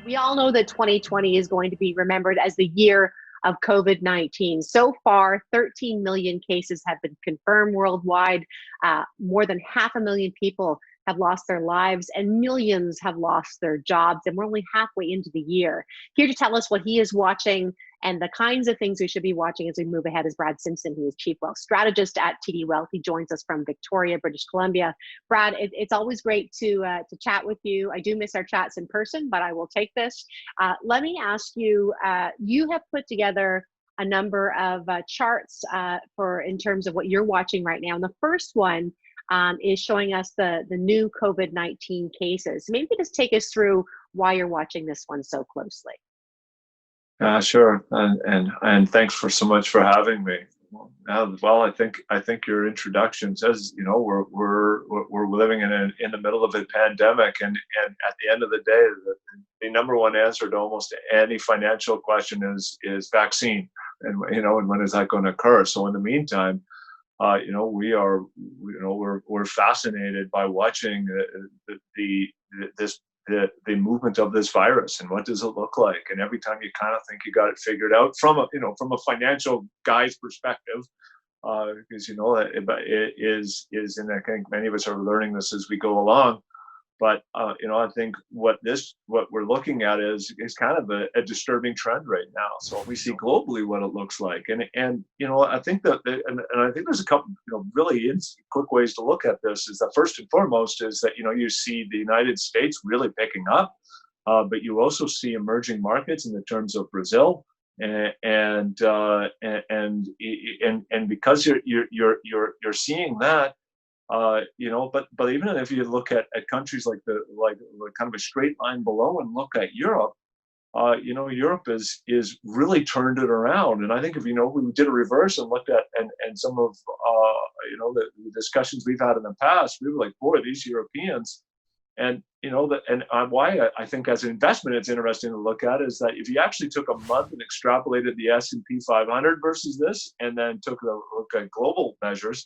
We all know that 2020 is going to be remembered as the year of COVID-19. So far, 13 million cases have been confirmed worldwide. More than 500,000 people have lost their lives and millions have lost their jobs. And we're only halfway into the year. Here to tell us what he is watching and the kinds of things we should be watching as we move ahead is Brad Simpson, who is Chief Wealth Strategist at TD Wealth. He joins us from Victoria, British Columbia. Brad, it's always great to chat with you. I do miss our chats in person, but I will take this. Let me ask you, you have put together a number of charts for in terms of what you're watching right now. And the first one is showing us the new COVID-19 cases. Maybe just take us through why you're watching this one so closely. Sure, and thanks for so much for having me. Well, I think your introduction says, we're living in the middle of a pandemic, and at the end of the day, the number one answer to almost any financial question is vaccine, and when is that going to occur? So in the meantime, we're fascinated by watching the movement of this virus and what does it look like. And every time you kind of think you got it figured out from a financial guy's perspective, because it is, and I think many of us are learning this as we go along. But I think what we're looking at is kind of a disturbing trend right now. So we see globally what it looks like, and I think that I think there's a couple really quick ways to look at this. Is that first and foremost is that you see the United States really picking up, but you also see emerging markets in the terms of Brazil, and because you're seeing that. But even if you look at countries like kind of a straight line below and look at Europe, Europe is really turned it around. And I think if we did a reverse and looked at and some of the discussions we've had in the past, we were like, boy, these Europeans, and why I think as an investment it's interesting to look at is that if you actually took a month and extrapolated the S&P 500 versus this, and then took a look at global measures.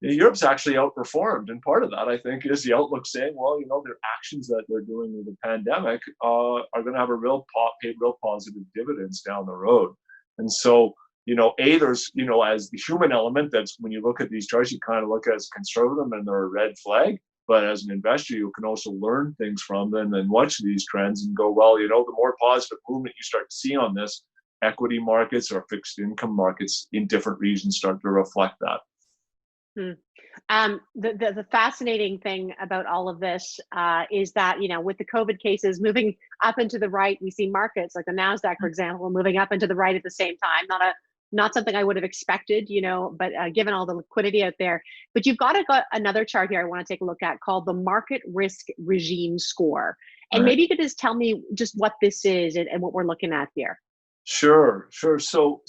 Europe's actually outperformed, and part of that, I think, is the outlook saying, well, their actions that they're doing with the pandemic are going to have pay real positive dividends down the road. And so, there's, as the human element, that's when you look at these charts, you kind of look at as conservative and they're a red flag. But as an investor, you can also learn things from them and watch these trends and go, well, the more positive movement you start to see on this, equity markets or fixed income markets in different regions start to reflect that. The fascinating thing about all of this is that, with the COVID cases moving up and to the right, we see markets like the NASDAQ, for example, moving up and to the right at the same time. Not something I would have expected, but given all the liquidity out there. But you've got another chart here I want to take a look at called the Market Risk Regime Score. And maybe you could just tell me just what this is and what we're looking at here. Sure. So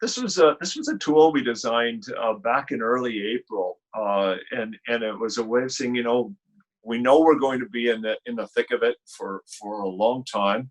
this was a tool we designed back in early April, and it was a way of saying, we know we're going to be in the thick of it for a long time,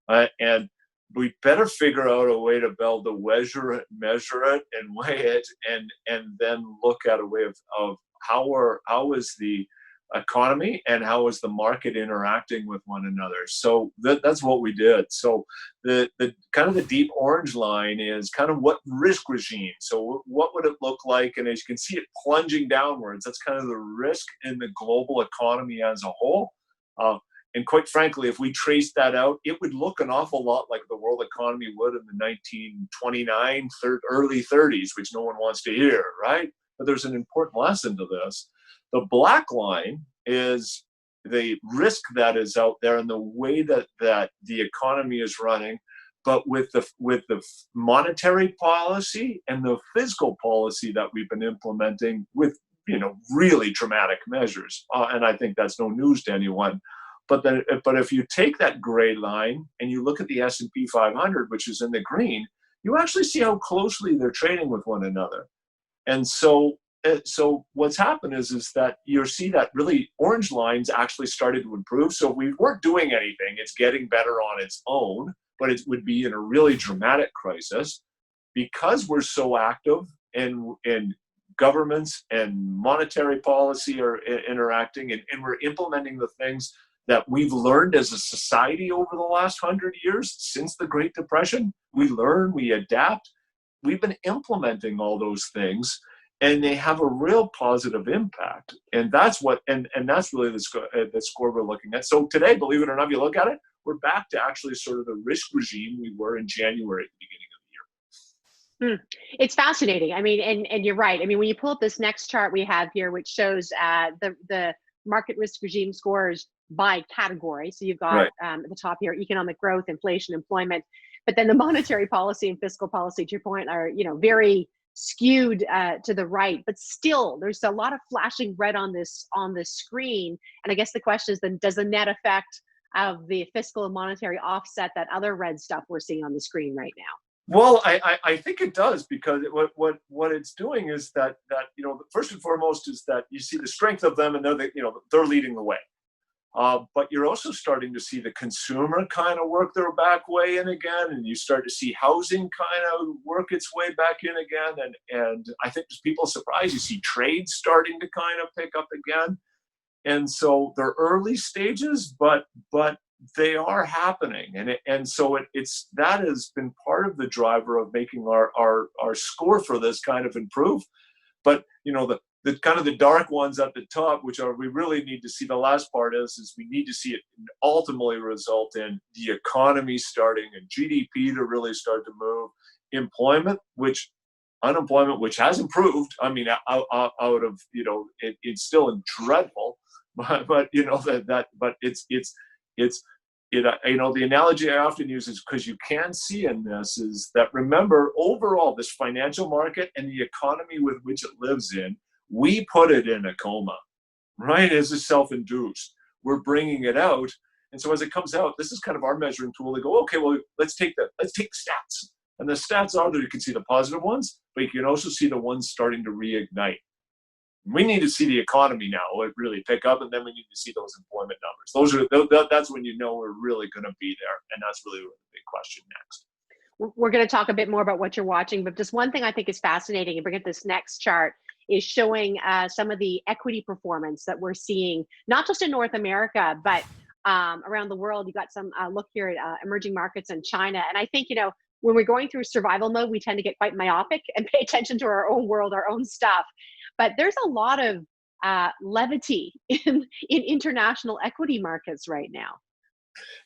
and we better figure out a way to be able to measure it, and weigh it, and then look at a way of how is the economy and how is the market interacting with one another. So that's what we did. So the kind of the deep orange line is kind of what risk regime. So what would it look like? And as you can see it plunging downwards, that's kind of the risk in the global economy as a whole. And quite frankly, if we trace that out, it would look an awful lot like the world economy would in the 1929 early 30s, which no one wants to hear, right? But there's an important lesson to this. The black line is the risk that is out there and the way that the economy is running, but with the monetary policy and the fiscal policy that we've been implementing with really dramatic measures. And I think that's no news to anyone. But if you take that gray line and you look at the S&P 500, which is in the green, you actually see how closely they're trading with one another. And so what's happened is that you see that really orange lines actually started to improve. So if we weren't doing anything, it's getting better on its own, but it would be in a really dramatic crisis. Because we're so active in governments and monetary policy are interacting, and we're implementing the things that we've learned as a society over the last 100 years since the Great Depression. We learn, we adapt. We've been implementing all those things, and they have a real positive impact. And that's what, and that's really the score we're looking at. So today, believe it or not, if you look at it, we're back to actually sort of the risk regime we were in January at the beginning of the year. It's fascinating. I mean, and you're right. I mean, when you pull up this next chart we have here, which shows the market risk regime scores by category. So you've got Right. at the top here, economic growth, inflation, employment, but then the monetary policy and fiscal policy, to your point, are, you know, very skewed to the right. But still, there's a lot of flashing red on this screen. And I guess the question is then, does the net effect of the fiscal and monetary offset that other red stuff we're seeing on the screen right now? Well, I think it does, because what it's doing is that you know, first and foremost is that you see the strength of them, and they're leading the way. But you're also starting to see the consumer kind of work their back way in again, and you start to see housing kind of work its way back in again. And I think there's people surprised. You see trade starting to kind of pick up again. And so they're early stages, but they are happening, and so it's that has been part of the driver of making our score for this kind of improve. But you know, the kind of the dark ones at the top, which are, we really need to see, the last part is we need to see it ultimately result in the economy starting and GDP to really start to move, unemployment, which has improved. I mean, out of, you know, it's still dreadful, but you know, but it's you know, the analogy I often use is, because you can see in this, is that, remember, overall, this financial market and the economy with which it lives in, we put it in a coma, right? As a self-induced. We're bringing it out. And so as it comes out, this is kind of our measuring tool. They go, okay, well, let's take the stats. And the stats are that you can see the positive ones, but you can also see the ones starting to reignite. We need to see the economy now really pick up, and then we need to see those employment numbers. That's when you know we're really going to be there, and that's really the big question next. We're going to talk a bit more about what you're watching, but just one thing I think is fascinating, and bring up this next chart, is showing some of the equity performance that we're seeing, not just in North America, but around the world. You got some look here at emerging markets in China, and I think, you know, when we're going through survival mode, we tend to get quite myopic and pay attention to our own world, our own stuff. But there's a lot of levity in international equity markets right now.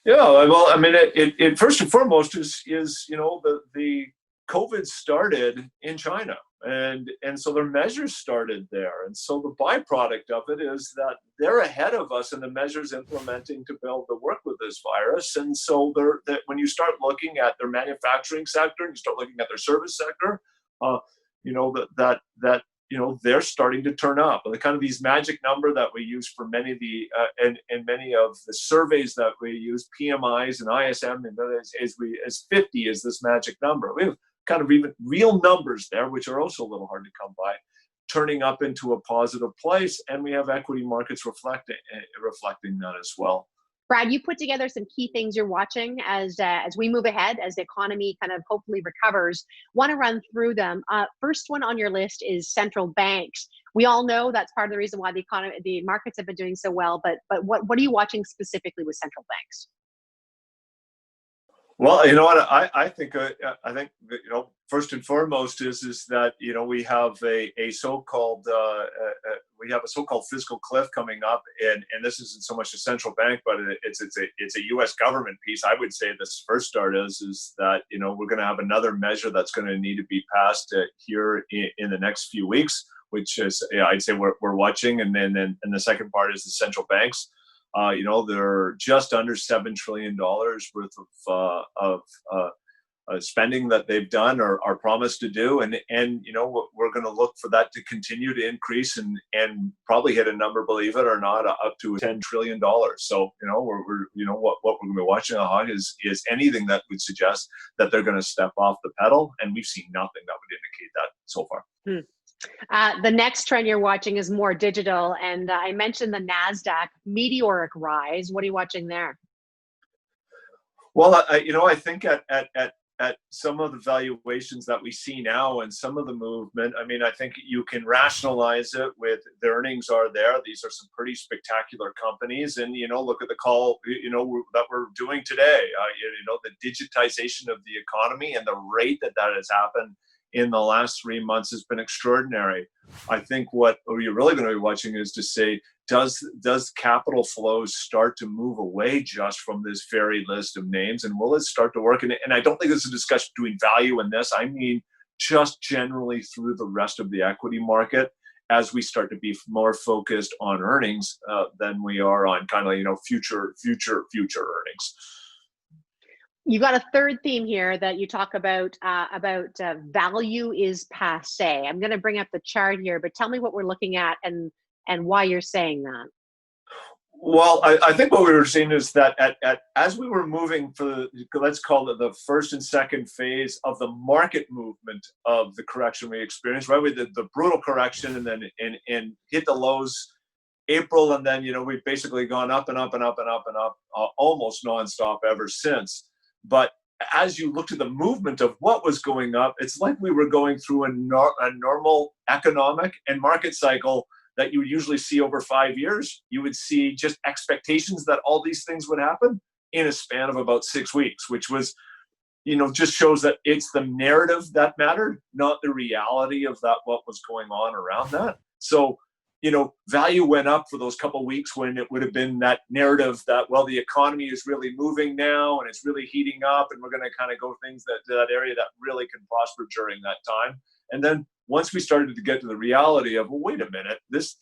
Yeah, well, I mean, it first and foremost is you know, the COVID started in China, and so their measures started there, and so the byproduct of it is that they're ahead of us in the measures implementing to be able to work with this virus. And so when you start looking at their manufacturing sector and you start looking at their service sector, you know, that you know, they're starting to turn up. The kind of these magic number that we use for many of the and many of the surveys that we use, PMIs and ISM, and as 50 is this magic number. We have kind of even real numbers there, which are also a little hard to come by, turning up into a positive place, and we have equity markets reflecting that as well. Brad, you put together some key things you're watching as we move ahead, as the economy kind of hopefully recovers. Want to run through them. First one on your list is central banks. We all know that's part of the reason why the markets have been doing so well. But what are you watching specifically with central banks? Well, you know what, I think that, you know, first and foremost is that, you know, we have a so-called fiscal cliff coming up, and this isn't so much a central bank, but it's a U.S. government piece. I would say this first start is that, you know, we're going to have another measure that's going to need to be passed here in the next few weeks, which is, I'd say we're watching, and then the second part is the central banks. You know, they're just under $7 trillion worth of spending that they've done or are promised to do, and you know, we're going to look for that to continue to increase and probably hit a number, believe it or not, up to $10 trillion. So you know, we're you know, what we're going to be watching on is anything that would suggest that they're going to step off the pedal, and we've seen nothing that would indicate that so far. The next trend you're watching is more digital, and I mentioned the NASDAQ meteoric rise. What are you watching there? Well, you know, I think at some of the valuations that we see now and some of the movement, I mean, I think you can rationalize it with the earnings are there. These are some pretty spectacular companies, and look at the call that we're doing today. The digitization of the economy and the rate that has happened in the last 3 months has been extraordinary. I think what you're really going to be watching is to say, does capital flows start to move away just from this very list of names, and will it start to work? And I don't think it's a discussion between value in this. I mean, just generally through the rest of the equity market, as we start to be more focused on earnings than we are on kind of future earnings. You've got a third theme here that you talk about value is passe. I'm going to bring up the chart here, but tell me what we're looking at and why you're saying that. Well, I think what we were seeing is that as we were moving let's call it the first and second phase of the market movement of the correction we experienced, right? We did the brutal correction and then and hit the lows April, and then we've basically gone up and up and up and up and up almost nonstop ever since. But as you looked at the movement of what was going up, it's like we were going through a normal economic and market cycle that you would usually see over 5 years. You would see just expectations that all these things would happen in a span of about 6 weeks, which was, just shows that it's the narrative that mattered, not the reality of what was going on around that. So, value went up for those couple of weeks when it would have been that narrative that, well, the economy is really moving now and it's really heating up and we're going to kind of go things that area that really can prosper during that time. And then once we started to get to the reality of, well, wait a minute, this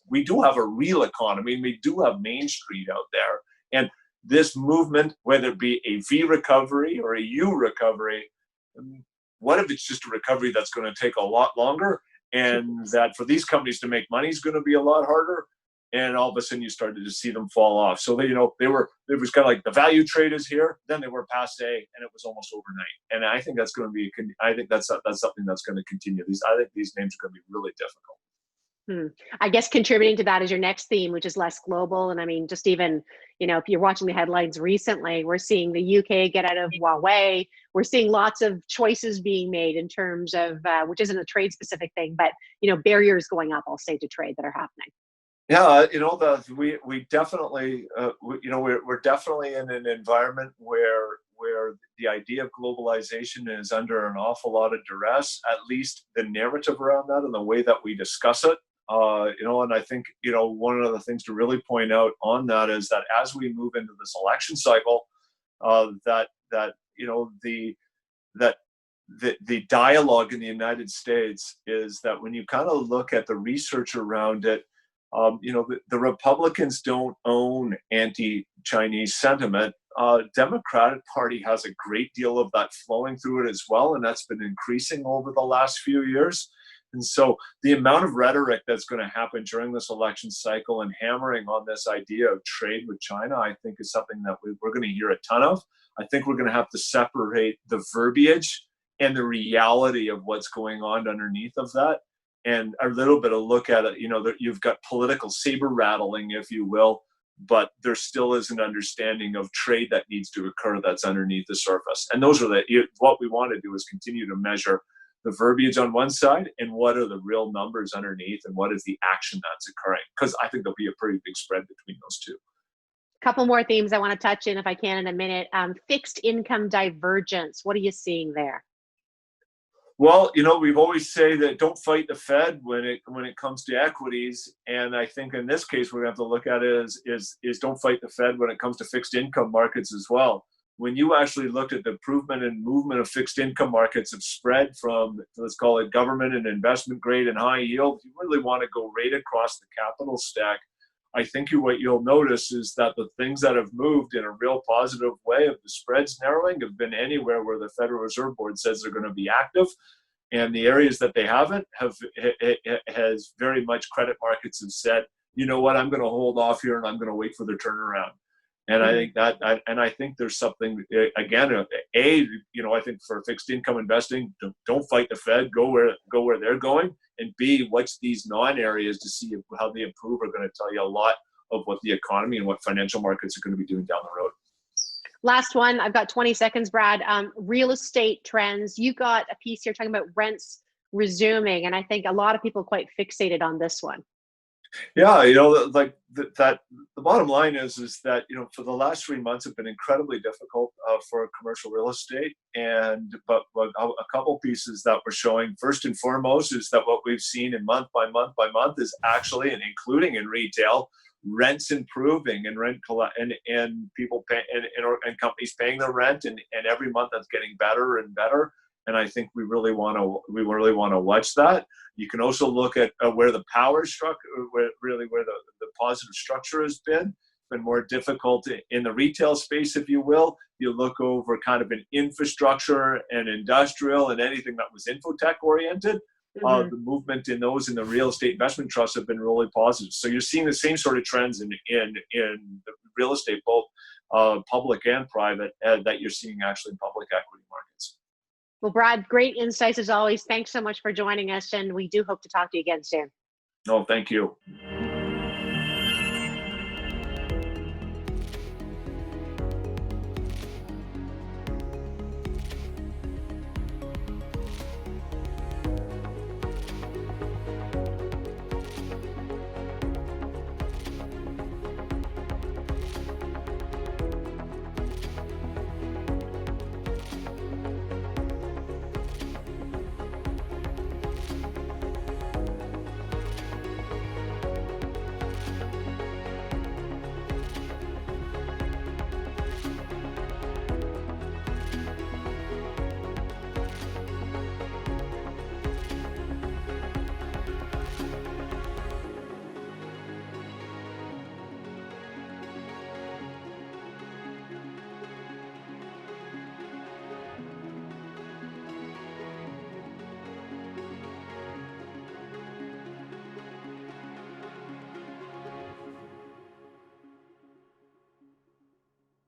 we do have a real economy and we do have Main Street out there. And this movement, whether it be a V recovery or a U recovery, what if it's just a recovery that's going to take a lot longer? And that for these companies to make money is going to be a lot harder. And all of a sudden you started to see them fall off. So it was kind of like the value trade is here, then they were passe, and it was almost overnight. And I think that's going to be, I think that's something that's going to continue. I think these names are going to be really difficult. I guess contributing to that is your next theme, which is less global. And I mean, just even, if you're watching the headlines recently, we're seeing the UK get out of Huawei. We're seeing lots of choices being made in terms of, which isn't a trade specific thing, but, barriers going up, I'll say, to trade that are happening. Yeah, we definitely, we're definitely in an environment where the idea of globalization is under an awful lot of duress, at least the narrative around that and the way that we discuss it. And I think, one of the things to really point out on that is that as we move into this election cycle, the dialogue in the United States is that when you kind of look at the research around it, the Republicans don't own anti-Chinese sentiment. Democratic Party has a great deal of that flowing through it as well, and that's been increasing over the last few years. And so the amount of rhetoric that's going to happen during this election cycle and hammering on this idea of trade with China, I think is something that we're going to hear a ton of. I think we're going to have to separate the verbiage and the reality of what's going on underneath of that. And a little bit of look at it, you've got political saber rattling, if you will, but there still is an understanding of trade that needs to occur that's underneath the surface. And those are what we want to do is continue to measure the verbiage on one side and what are the real numbers underneath and what is the action that's occurring. Because I think there'll be a pretty big spread between those two. Couple more themes I want to touch in if I can in a minute. Fixed income divergence. What are you seeing there? Well, we've always say that don't fight the Fed when it comes to equities, and I think in this case we're going to have to look at it is don't fight the Fed when it comes to fixed income markets as well. When you actually looked at the improvement and movement of fixed income markets have spread from, let's call it government and investment grade and high yield, you really want to go right across the capital stack. I think what you'll notice is that the things that have moved in a real positive way of the spreads narrowing have been anywhere where the Federal Reserve Board says they're going to be active. And the areas that they haven't has very much credit markets have said, you know what, I'm going to hold off here and I'm going to wait for their turnaround. And I think I think there's something, again, I think for fixed income investing, don't fight the Fed, go where they're going. And B, watch these non-areas to see how they improve are going to tell you a lot of what the economy and what financial markets are going to be doing down the road. Last one, I've got 20 seconds, Brad. Real estate trends. You got a piece here talking about rents resuming, and I think a lot of people quite fixated on this one. Yeah, like that. The bottom line is that for the last 3 months have been incredibly difficult for commercial real estate, and but a couple pieces that we're showing. First and foremost is that what we've seen in month by month by month is actually, and including in retail, rents improving and and people pay and companies paying their rent, and every month that's getting better and better. And I think we really want to watch that. You can also look at where the power structure, where the positive structure has been more difficult in the retail space, if you will. You look over kind of an infrastructure and industrial and anything that was infotech oriented. The movement in those in the real estate investment trusts have been really positive. So you're seeing the same sort of trends in the real estate, both public and private, that you're seeing actually in public equity markets. Well, Brad, great insights as always. Thanks so much for joining us, and we do hope to talk to you again soon. No, thank you.